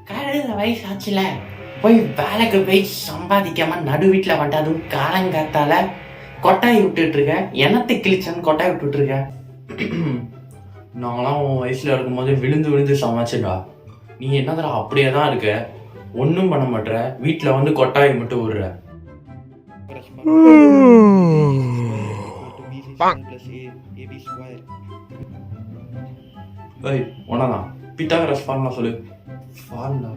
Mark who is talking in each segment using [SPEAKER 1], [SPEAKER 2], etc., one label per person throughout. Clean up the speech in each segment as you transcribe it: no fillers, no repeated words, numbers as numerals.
[SPEAKER 1] கழுத வயசு ஆச்சுல, போய் வேலைக்கு போய் சம்பாதிக்காம நடு வீட்டில் வந்துட்டு அதுவும் காலங்காத்தால கொட்டாய் விட்டுட்டு இருக்க. என்னத்தை கிழிச்சன்னு கொட்டாய் விட்டுட்டு இருக்க? நாங்களாம் உன் வயசுல இருக்கும்போது விழுந்து விழுந்து சமைச்சுடா. நீ என்னதுடா அப்படியே தான் இருக்க, ஒன்றும் பண்ண மாட்டேற, வீட்டில் வந்து கொட்டாய் மட்டும் விடுற. ஒன்னாதான் பித்தாகரஸ் ஃபார்முலா சொல்லு. ஃபார்முலா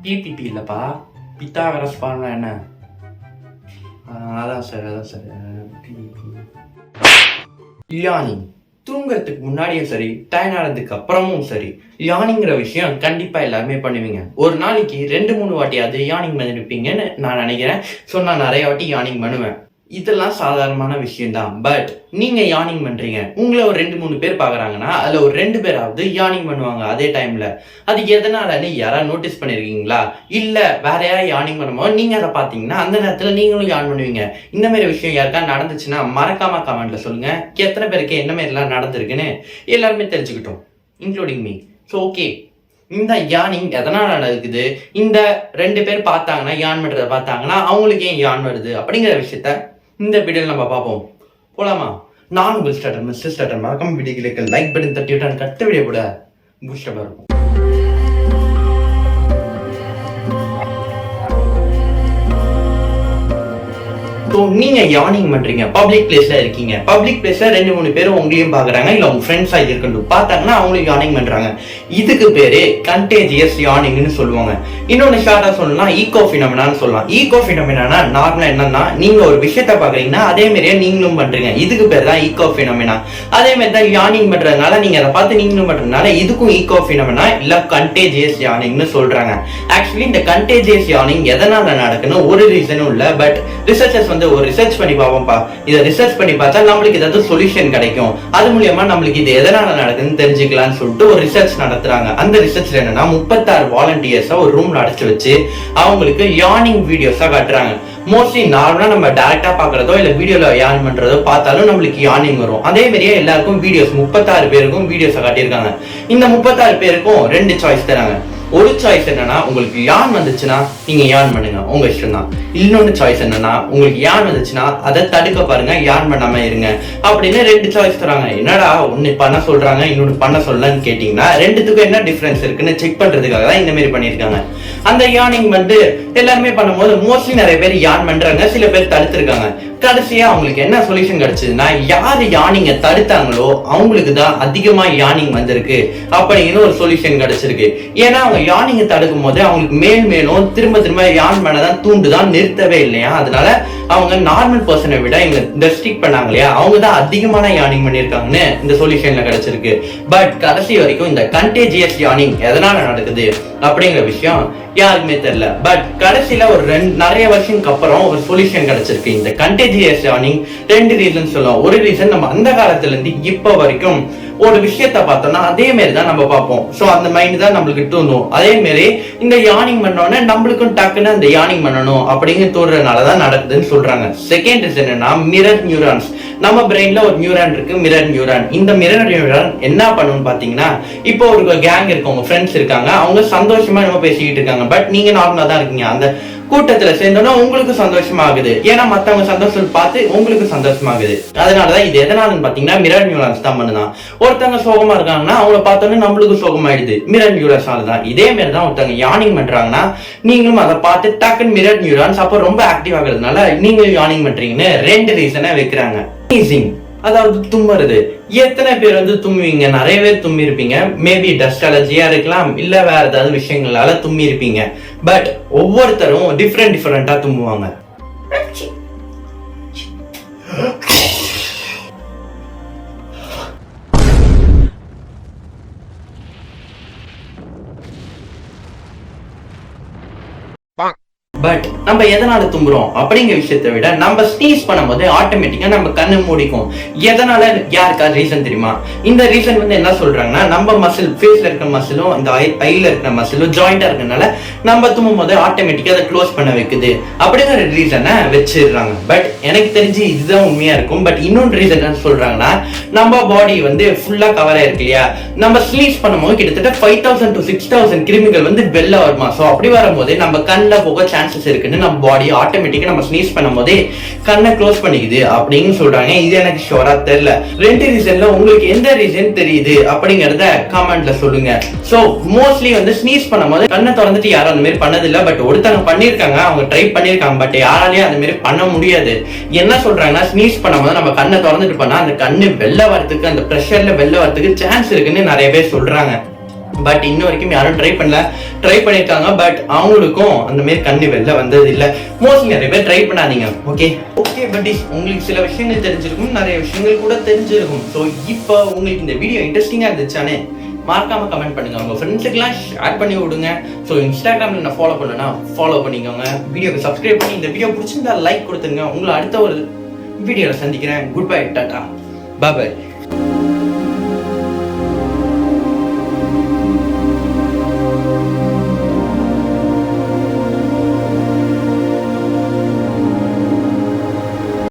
[SPEAKER 1] பிபிபி இல்லப்பா, பித்தாகரஸ் ஃபார்முலா என்ன? அதான் சரி. யானிங் தூங்குறதுக்கு முன்னாடியும் சரி, டைம் ஆனதுக்கு அப்புறமும் சரி, யானிங்கிற விஷயம் கண்டிப்பா எல்லாருமே பண்ணுவீங்க. ஒரு நாளைக்கு 2-3 வாட்டி அது யானிங் பண்ணிருப்பீங்கன்னு நான் நினைக்கிறேன். ஸோ நான் நிறைய வாட்டி யானிங் பண்ணுவேன். இதெல்லாம் சாதாரணமான விஷயம் தான். பட் நீங்க யானிங் பண்றீங்க, உங்களை ஒரு 2-3 பேர் பாக்குறாங்கன்னா அதுல ஒரு 2 பேராவது யானிங் பண்ணுவாங்க அதே டைம்ல. அது எதனாலன்னு யாராவது நோட்டீஸ் பண்ணிருக்கீங்களா? இல்ல வேற யாராவது யானிங் பண்ணும்போது நீங்க அதை பாத்தீங்கன்னா அந்த நேரத்துல நீங்களும் யான் பண்ணுவீங்க. இந்த மாதிரி விஷயம் யாருக்கா நடந்துச்சுன்னா மறக்காம கமெண்ட்ல சொல்லுங்க. எத்தனை பேருக்கு என்ன மாதிரி எல்லாம் நடந்திருக்குன்னு எல்லாருமே தெரிஞ்சுக்கிட்டோம், இன்க்ளூடிங் மீ. ஸோ ஓகே, இந்த யானிங் எதனால நடக்குது, இந்த 2 பேர் பார்த்தாங்கன்னா யான் பண்றதை பார்த்தாங்கன்னா அவங்களுக்கு ஏன் யான் வருது அப்படிங்கிற விஷயத்த இந்த வீடியோவில் நம்ம பார்ப்போம். போலாமா? நான் உங்கள் ஸ்டார்டர் மிஸ்டர் ஸ்டார்டர். மறக்காம வீடியோக்கு லைக் பட்டன் தட்டி விட்டு கட்ட வீடியோ கூட பூஸ்டப்பா இருக்கும். நீங்க யானிங் பண்றீங்க, பப்ளிக் பிளேஸ்ல இருக்கீங்க. பப்ளிக் பிளேஸ்ல 2-3 பேரும் உங்களையும் பாக்குறாங்க, இல்ல உங்க ஃப்ரெண்ட்ஸா இருக்கட்டும் பார்த்தாங்கன்னா அவங்களுக்கு யானிங் பண்றாங்க. இதுக்கு பேரு கண்டேஜியஸ் யானிங்னு சொல்லுவாங்க. இன்னொன்னு ஷார்ட்டா சொல்லலாம், ஈகோ ஃபினாமினான்னு சொல்லலாம். ஈகோ ஃபினாமினா நார்மலா என்னன்னா, நீங்க ஒரு விஷயத்த பாக்குறீங்கன்னா அதே மாதிரியே நீங்களும் பண்றீங்க. இதுக்கு பேர் தான் ஈகோ ஃபினாமினா. அதே மாதிரி தான் யானிங் பண்றதுனால, நீங்க அதை பார்த்து நீங்களும் பண்றதுனால இதுக்கும் ஈகோ ஃபினாமினா இல்ல கண்டேஜியஸ் யானிங்னு சொல்றாங்க. ஆக்சுவலி இந்த கண்டேஜியஸ் யானிங் எதனால நடக்குன்னு ஒரு ரீசனும் இல்ல. பட் ரிசர்ச்சர்ஸ் வந்து ஒரு ரிசர்ச் பண்ணி பார்ப்போம்ப்பா, இதை ரிசர்ச் பண்ணி பார்த்தா நம்மளுக்கு ஏதாவது சொல்யூஷன் கிடைக்கும், அது மூலியமா நம்மளுக்கு இது எதனால நடக்குதுன்னு தெரிஞ்சுக்கலாம்னு சொல்லிட்டு ஒரு ரிசர்ச் நடத்துறாங்க. அந்த ரிசர்ச்ல என்னன்னா 36 வாலண்டியர்ஸா ஒரு ரூம்ல அடைச்சு வச்சு அவங்களுக்கு யானிங் வீடியோஸா காட்டுறாங்க. மோஸ்ட்லி நார்மலா நம்ம டைரக்டா பாக்குறதோ இல்ல வீடியோல யான் பண்றதோ பார்த்தாலும் நம்மளுக்கு யானிங் வரும். அதே மாதிரியே எல்லாருக்கும் வீடியோஸ் 36 பேருக்கும் வீடியோஸை காட்டியிருக்காங்க. இந்த 36 பேருக்கும் 2 சாய்ஸ் தராங்க. ஒரு சாய்ஸ் என்னன்னா, உங்களுக்கு யான் வந்துச்சுன்னா நீங்க யான் பண்ணுங்க, உங்க இஷ்டம் தான். இன்னொன்னு சாய்ஸ் என்னன்னா, உங்களுக்கு யான் வந்துச்சுன்னா அதை தடுக்க பாருங்க, யான் பண்ணாம இருங்க அப்படின்னு 2 சாய்ஸ் தராங்க. என்னடா ஒன்னு பண்ண சொல்றாங்க இன்னொன்னு பண்ண சொல்லலன்னு கேட்டீங்கன்னா, ரெண்டுத்துக்கும் என்ன டிஃபரன்ஸ் இருக்குன்னு செக் பண்றதுக்காக தான் இந்த மாதிரி பண்ணிருக்காங்க. அந்த யானிங் வந்து எல்லாருமே பண்ணும்போது மோஸ்ட்லி நிறைய பேர் யான் பண்றாங்க, சில பேர் தடுத்திருக்காங்க. கடைசியா அவங்களுக்கு என்ன சொல்யூஷன் கிடைச்சதுன்னா, யாரு யானிங்க தடுத்தாங்களோ அவங்களுக்கு தான் அதிகமா யானிங் வந்திருக்கு அப்படின்னு ஒரு சொல்யூஷன் கிடைச்சிருக்கு. ஏன்னா அவங்க யானிங்க தடுக்கும் போது அவங்களுக்கு மேலும் திரும்ப யான் பண்ணதான் தூண்டுதான், நிறுத்தவே இல்லையா. அதனால அவங்க நார்மல் பர்சனை விட இந்த ஸ்டிக் பண்ணாங்க இல்லையா, அவங்க தான் அதிகமான யானிங் பண்ணிருக்காங்கன்னு இந்த சொல்யூஷன்ல கிடைச்சிருக்கு. பட் கடைசி வரைக்கும் இந்த கண்டேஜியஸ் யானிங் எதனால நடக்குது அப்படிங்கிற விஷயம் யாருக்குமே தெரியல. பட் கடைசியில ஒரு நிறைய வருஷத்துக்கு அப்புறம் ஒரு சொல்யூஷன் கிடைச்சிருக்கு. இந்த கண்டேஜியஸ் யானிங் 2 ரீசன் சொல்லுவோம். ஒரு ரீசன், நம்ம அந்த காலத்துல இருந்து இப்ப வரைக்கும் ஒரு விஷயத்த பார்த்தோம்னா அதே மாதிரி தான் நம்ம பார்ப்போம். ஸோ அந்த மைண்ட் தான் நம்மளுக்கு தோணும். அதே மாதிரி இந்த யானிங் பண்ணோன்னே நம்மளுக்கும் டக்குன்னு அந்த யானிங் பண்ணணும் அப்படிங்கிற தோன்றதுனாலதான் நடக்குதுன்னு சொல்றாங்க. செகண்ட் ரீசன் என்னன்னா, மிரர் நியூரான்ஸ். நம்ம பிரெயின்ல ஒரு நியூரான் இருக்கு, மிரர் நியூரான். இந்த மிரர் நியூரான் என்ன பண்ணுன்னு பாத்தீங்கன்னா, இப்போ ஒரு கேங் இருக்கு, உங்க ஃப்ரெண்ட்ஸ் இருக்காங்க, அவங்க சந்தோஷமா நம்ம பேசிக்கிட்டு இருக்காங்க. பட் நீங்க நார்மலா தான் இருக்கீங்க. அந்த கூட்டத்துல சேர்ந்தோன்னா உங்களுக்கு சந்தோஷமாகுது, ஏன்னா மத்தவங்க சந்தோஷம் பார்த்து உங்களுக்கு சந்தோஷமாகுது. அதனாலதான் இது எதனாலன்னு பாத்தீங்கன்னா மிரர் நியூரான்ஸ் தான் பண்ணுதான். ஒருத்தவங்க சோகமா இருக்காங்கன்னா அவங்கள பார்த்தோன்னே நம்மளுக்கு சோகமாயிடுது, மிரர் நியூரான்ஸ் தான். இதே மாதிரி தான் ஒருத்தவங்க யானிங் பண்றாங்கன்னா நீங்களும் அதை பார்த்து டக்குன்னு மிரர் நியூரான்ஸ் அப்போ ரொம்ப ஆக்டிவ் ஆகுறதுனால நீங்களும் யானிங் பண்றீங்கன்னு 2 ரீசனை வைக்கிறாங்க. அதாவது தும்முறது. எத்தனை பேர் வந்து தும்முவீங்க? நிறைய பேர் தும்மி இருப்பீங்க. மேபி டஸ்ட் அலர்ஜியா இருக்கலாம், இல்ல வேற ஏதாவது விஷயங்களால தும்மி இருப்பீங்க. பட் ஒவ்வொருத்தரும் டிஃப்ரெண்டா தும்முவாங்க. பட் நம்ம எதனால தும்புறோம் அப்படிங்கிற விஷயத்தை விட நம்ம ஸ்னீஸ் பண்ணும்போது ஆட்டோமேட்டிக்கா நம்ம கண்ணு மூடிக்கும். எதனால யாருக்கா ரீசன் தெரியுமா? இந்த ரீசன் வந்து என்ன சொல்றாங்கன்னா, நம்ம மசில் ஃபேஸ்ல இருக்கிற மசிலும் இந்த ஐல இருக்கிற மசிலும் ஜாயிண்டா இருக்கனால நம்ம தும்பும் போது ஆட்டோமேட்டிக்கா அதை க்ளோஸ் பண்ண வைக்குது அப்படிங்கிற ரீசனை வச்சிடுறாங்க. பட் எனக்கு தெரிஞ்சு இதுதான் உண்மையா இருக்கும். பட் இன்னொன்று ரீசன் என்ன சொல்றாங்கன்னா, நம்ம பாடி வந்து ஃபுல்லா கவர் ஆயிருக்கு இல்லையா, நம்ம ஸ்னீஸ் பண்ணும்போது கிட்டத்தட்ட 5000 to 6000 கிருமிகள் வந்து வெளில வருமா. ஸோ அப்படி வரும்போது நம்ம கண்ணில் போக சான்சஸ் இருக்குன்னு நம்ம பாடி ஆட்டோமேட்டிக்கா நம்ம ஸ்னீஸ் பண்ணும் போதே கண்ணை க்ளோஸ் பண்ணிக்குது அப்படின்னு சொல்றாங்க. இது எனக்கு ஷோரா தெரியல. 2 ரீசன்ல உங்களுக்கு எந்த ரீசன் தெரியுது அப்படிங்கறத கமெண்ட்ல சொல்லுங்க. சோ மோஸ்ட்லி வந்து ஸ்னீஸ் பண்ணும்போது கண்ணை திறந்துட்டு யாரும் அந்த மாதிரி பண்ணதில்லை. பட் ஒருத்தவங்க பண்ணிருக்காங்க, அவங்க ட்ரை பண்ணிருக்காங்க. பட் யாராலையும் அந்த மாதிரி பண்ண முடியாது. என்ன சொல்றாங்கன்னா, ஸ்னீஸ் பண்ணும்போது நம்ம கண்ணை திறந்துட்டு பண்ணா அந்த கண்ணு வெளில வரதுக்கு, அந்த ப்ரெஷர்ல வெளில வரதுக்கு சான்ஸ் இருக்குன்னு நிறைய பேர் சொல்றாங்க. பட் இன்ன வரைக்கும் யாரும் ட்ரை பண்ணிருக்காங்க. பட் அவங்களுக்கும் அந்த மாதிரி கண்ணு வெளில வந்தது இல்ல. மோஸ்ட்லி நிறைய பேர் ட்ரை பண்ணாதீங்க. ஓகே பட் உங்களுக்கு சில விஷயங்கள் தெரிஞ்சிருக்கும், நிறைய விஷயங்கள் கூட தெரிஞ்சிருக்கும். ஸோ இப்போ உங்களுக்கு இந்த வீடியோ இன்ட்ரெஸ்டிங்கா இருந்துச்சானே மறக்காம கமெண்ட் பண்ணுங்க. உங்க ஃப்ரெண்ட்ஸுக்குலாம் ஷேர் பண்ணி விடுங்க. ஸோ இன்ஸ்டாகிராம்ல நான் ஃபாலோ பண்ணனா ஃபாலோ பண்ணிக்கோங்க. வீடியோக்கு சப்ஸ்கிரைப் பண்ணி இந்த வீடியோ பிடிச்சிருந்தா லைக் கொடுத்துருங்க. உங்களை அடுத்த ஒரு வீடியோல சந்திக்கிறேன். குட் பை, டாடா, பாய்.